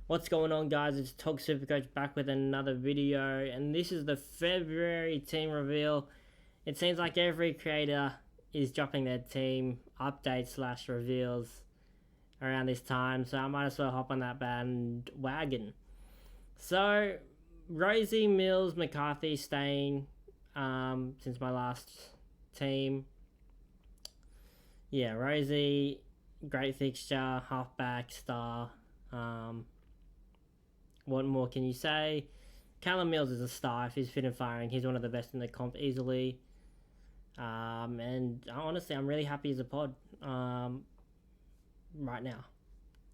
What's going on, guys? It's Talk SuperCoach back with another video, and this is the February team reveal. It seems like every creator is dropping their team updates slash reveals around this time, so I might as well hop on that bandwagon. So, Rosie, Mills, McCarthy staying since my last team. Yeah, Rosie, great fixture, halfback, star. What more can you say? Callum Mills is a star. If he's fit and firing, he's one of the best in the comp easily. And honestly, I'm really happy as a pod right now.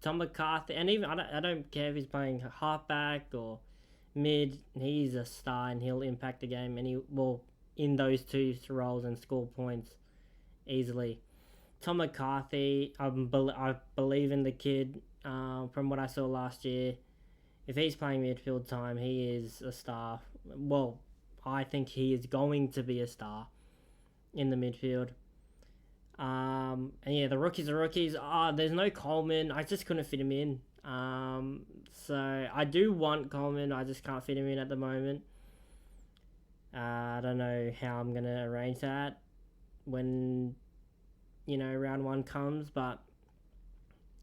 Tom McCarthy, and even I don't care if he's playing halfback or mid. He's a star, and he'll impact the game. And he will in those two roles and score points easily. Tom McCarthy, I believe in the kid. From what I saw last year, if he's playing midfield time, he is a star. Well, I think he is going to be a star in the midfield. And yeah, the rookies are rookies. There's no Coleman. I just couldn't fit him in. So I do want Coleman. I just can't fit him in at the moment. I don't know how I'm going to arrange that when, round one comes. But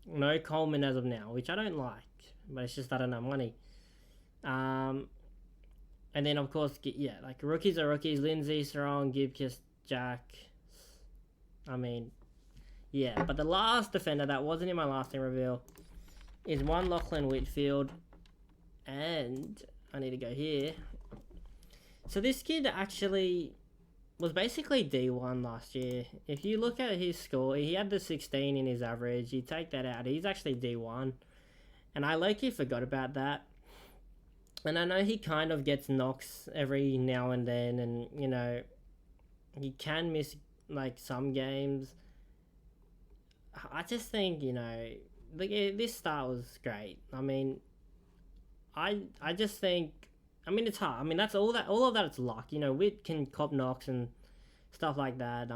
no Coleman as of now, which I don't like. But it's just I don't have money. And then, of course, like rookies are rookies. Lindsay, Strong, Gibkiss, Jack. Yeah. But the last defender that wasn't in my last team reveal is one Lachlan Whitfield. And I need to go here. So this kid actually was basically D1 last year. If you look at his score, he had the 16 in his average. You take that out, he's actually D1. And I low-key forgot about that. And I know he kind of gets knocks every now and then. And, he can miss, some games. I just think, this start was great. I just think... it's hard. That's all of that it's luck. Witt can cop knocks and stuff like that.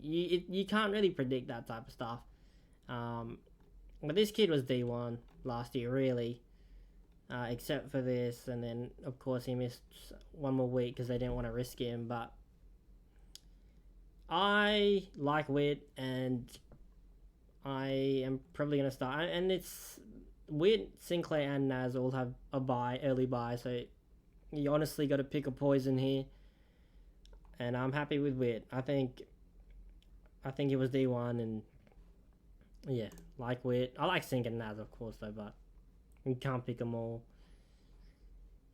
You can't really predict that type of stuff. But this kid was D1 last year, really. Except for this. And then, of course, he missed one more week because they didn't want to risk him. But I like Witt, and I am probably going to start. And it's Witt, Sinclair, and Naz all have a early buy. So you honestly got to pick a poison here. And I'm happy with Witt. I think it was D1, and yeah, like Witt. I like Sink and Naz, of course, though, but you can't pick them all.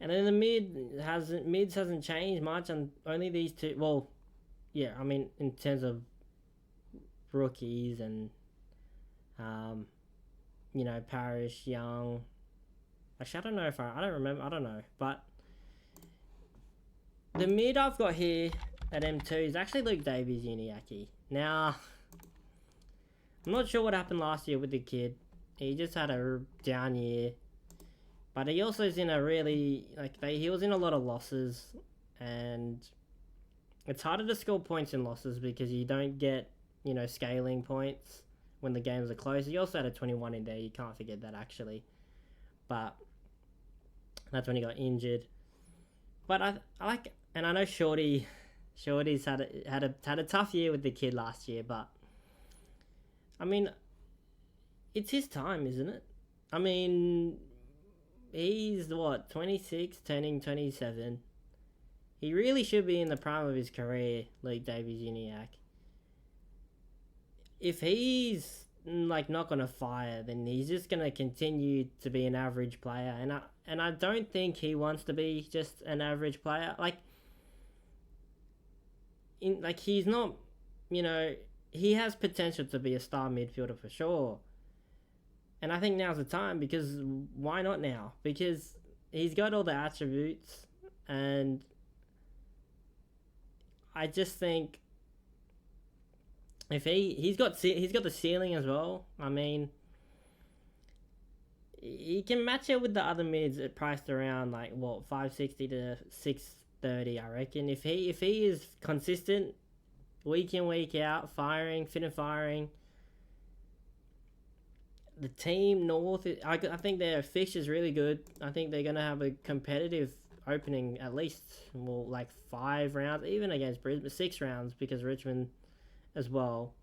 And then the mids hasn't changed much, and only these two. Well, yeah, in terms of rookies and Parrish, Young. Actually, I don't know I don't remember. I don't know, but the mid I've got here at M2 is actually Luke Davies Uniacke. Now, I'm not sure what happened last year with the kid. He just had a down year. But he also is in a really... he was in a lot of losses. And it's harder to score points in losses because you don't get, scaling points when the games are close. He also had a 21 in there. You can't forget that, actually. But that's when he got injured. But I like... And I know Shorty's had a tough year with the kid last year, but it's his time, isn't it? He's 26, turning 27. He really should be in the prime of his career, Luke Davies Uniacke. If he's not gonna fire, then he's just gonna continue to be an average player, and I don't think he wants to be just an average player. He's not, he has potential to be a star midfielder for sure. And I think now's the time, because why not now? Because he's got all the attributes, and I just think if he's got the ceiling as well. He can match it with the other mids at priced around 560 to 630, I reckon. If he is consistent week in, week out, fit and firing, the team North, I think their fixture's really good. I think they're going to have a competitive opening, at least, well, like 5 rounds, even against Brisbane, 6 rounds, because Richmond as well.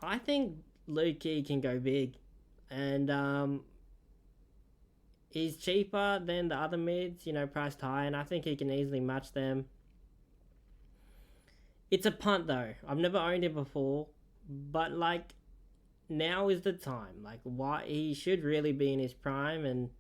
I think Lukey can go big, and he's cheaper than the other mids, priced high, and I think he can easily match them. It's a punt though. I've never owned him before, but like, now is the time. Like, why he should really be in his prime, and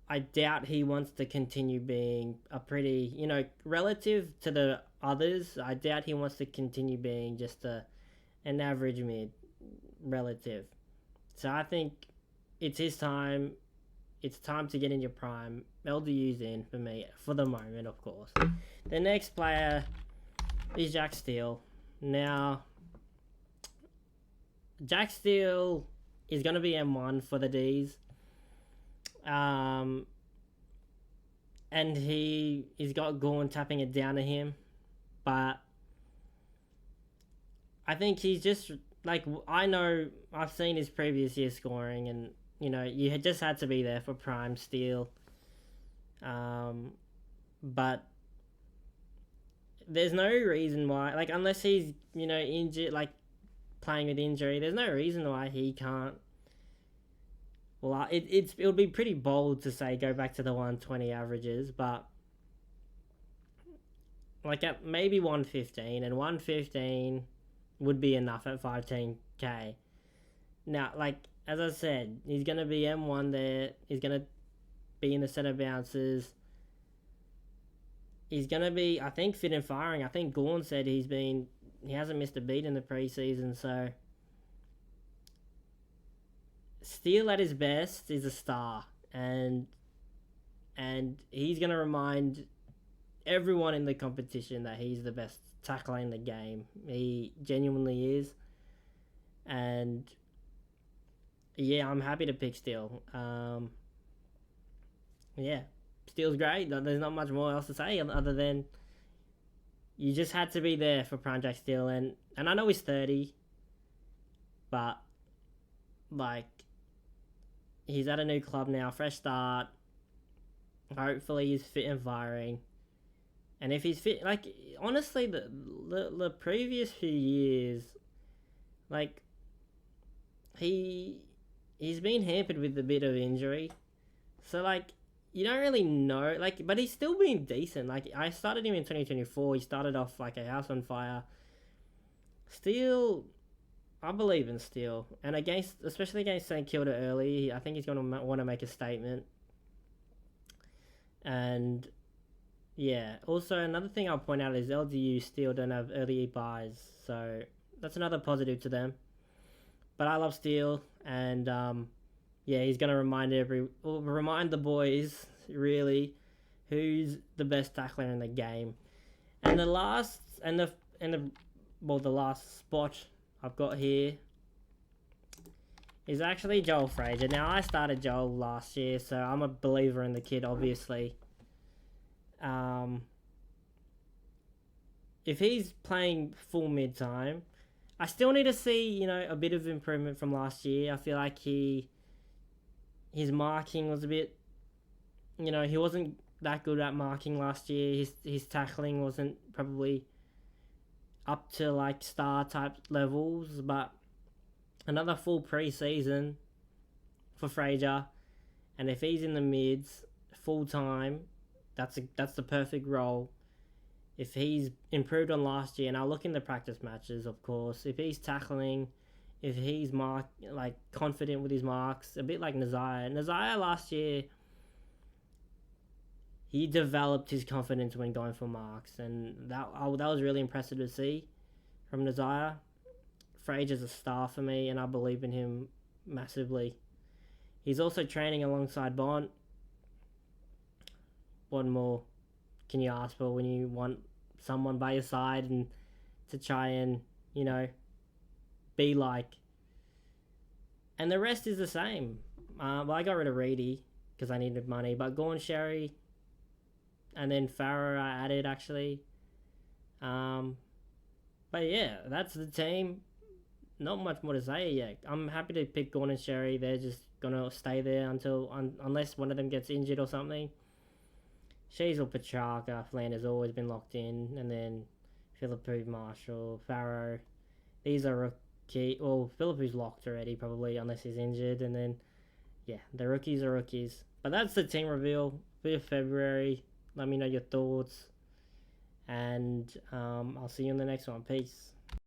I doubt he wants to continue being a pretty, relative to the others. I doubt he wants to continue being just an average mid relative. So I think it's his time. It's time to get in your prime. LDU's in for me for the moment, of course. The next player is Jack Steele. Now, Jack Steele is going to be M1 for the Ds. And he's got Gorn tapping it down to him. But I think he's just, like, I know I've seen his previous year scoring, and, you had just had to be there for prime Steele. But there's no reason why, like, unless he's, injured, like, playing with injury, there's no reason why he can't. Well, it would be pretty bold to say go back to the 120 averages, but like at maybe 115, and 115 would be enough at 15k. Now, like, as I said, he's going to be M1 there. He's going to be in the centre bounces. He's going to be, I think, fit and firing. I think Gorn said he hasn't missed a beat in the preseason, so Steele at his best is a star, and he's going to remind everyone in the competition that he's the best tackler in the game. He genuinely is, and yeah, I'm happy to pick Steele. Yeah, Steele's great. There's not much more else to say other than you just had to be there for Prime Jack Steele, and I know he's 30, but like, he's at a new club now, fresh start. Hopefully he's fit and firing. And if he's fit, like, honestly, the previous few years, like, he's been hampered with a bit of injury. So, like, you don't really know, like, but he's still been decent. Like, I started him in 2024. He started off like a house on fire. Steele, I believe in Steele, and especially against St Kilda early, I think he's going to want to make a statement. And yeah, also another thing I'll point out is LDU still don't have early buys, so that's another positive to them. But I love Steele, and yeah, he's going to remind the boys really who's the best tackler in the game. And the last spot I've got here is actually Joel Frazier. Now, I started Joel last year, so I'm a believer in the kid, obviously. If he's playing full mid-time, I still need to see, a bit of improvement from last year. I feel like his marking was a bit, he wasn't that good at marking last year. His tackling wasn't probably up to like star type levels, but another full pre-season for Frazier, and if he's in the mids full time, that's the perfect role. If he's improved on last year, and I'll look in the practice matches, of course, if he's tackling, if he's confident with his marks, a bit like Nazaya last year, he developed his confidence when going for marks, and that was really impressive to see from Nazaya. Frazier's a star for me, and I believe in him massively. He's also training alongside Bont. What more can you ask for when you want someone by your side and to try and, be like? And the rest is the same. Well, I got rid of Reedy because I needed money, but Gorn, Sherry, and then Farrer I added, actually. But yeah, that's the team. not much more to say yet. I'm happy to pick Gordon Sherry. They're just gonna stay there unless one of them gets injured or something. Shees or Petrarca, Flanders always been locked in, and then Philippou, Marshall, Farrow. These are rookie. Well, Philippou's locked already, probably unless he's injured, and then yeah, the rookies are rookies. But that's the team reveal. Bit of February. Let me know your thoughts, and I'll see you in the next one. Peace.